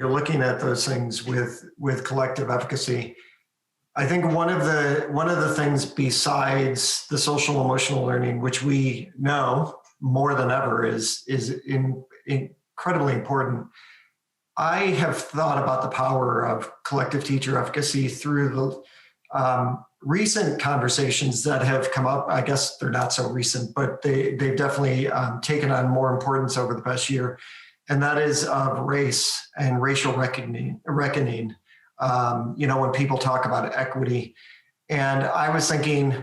looking at those things with collective efficacy, I think one of the things besides the social emotional learning, which we know more than ever is incredibly important. I have thought about the power of collective teacher efficacy through the recent conversations that have come up. I guess they're not so recent, but they've definitely taken on more importance over the past year. And that is of race and racial reckoning. When people talk about equity. And I was thinking,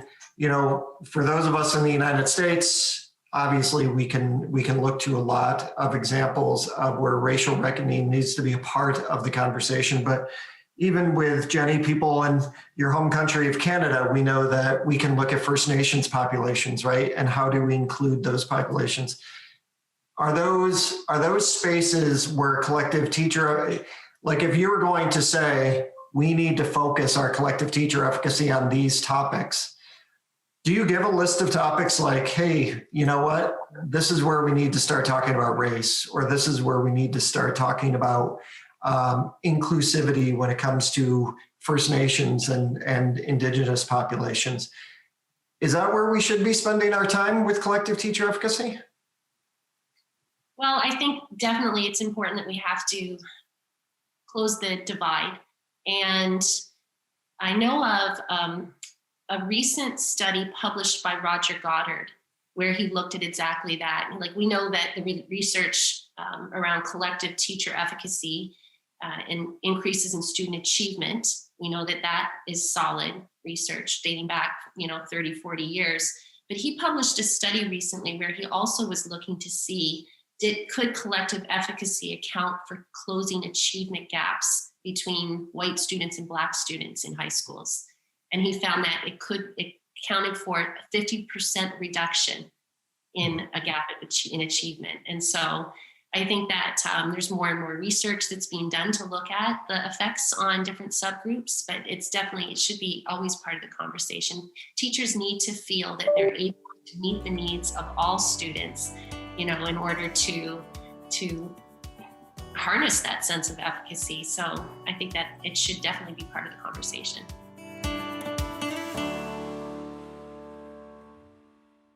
for those of us in the United States, obviously we can look to a lot of examples of where racial reckoning needs to be a part of the conversation. But even with Jenni, people in your home country of Canada, we know that we can look at First Nations populations, right? And how do we include those populations? Are those spaces where collective teacher, like if you were going to say, we need to focus our collective teacher efficacy on these topics, do you give a list of topics like, hey, you know what, this is where we need to start talking about race, or this is where we need to start talking about inclusivity when it comes to First Nations and Indigenous populations? Is that where we should be spending our time with collective teacher efficacy? Well, I think definitely it's important that we have to close the divide. And I know of a recent study published by Roger Goddard, where he looked at exactly that. Like, we know that the research around collective teacher efficacy and increases in student achievement, we know that is solid research dating back, 30, 40 years. But he published a study recently where he also was looking to see, could collective efficacy account for closing achievement gaps between white students and Black students in high schools? And he found that it accounted for a 50% reduction in a gap in achievement. And so I think that there's more and more research that's being done to look at the effects on different subgroups, but it should be always part of the conversation. Teachers need to feel that they're able to meet the needs of all students, in order to harness that sense of efficacy. So I think that it should definitely be part of the conversation.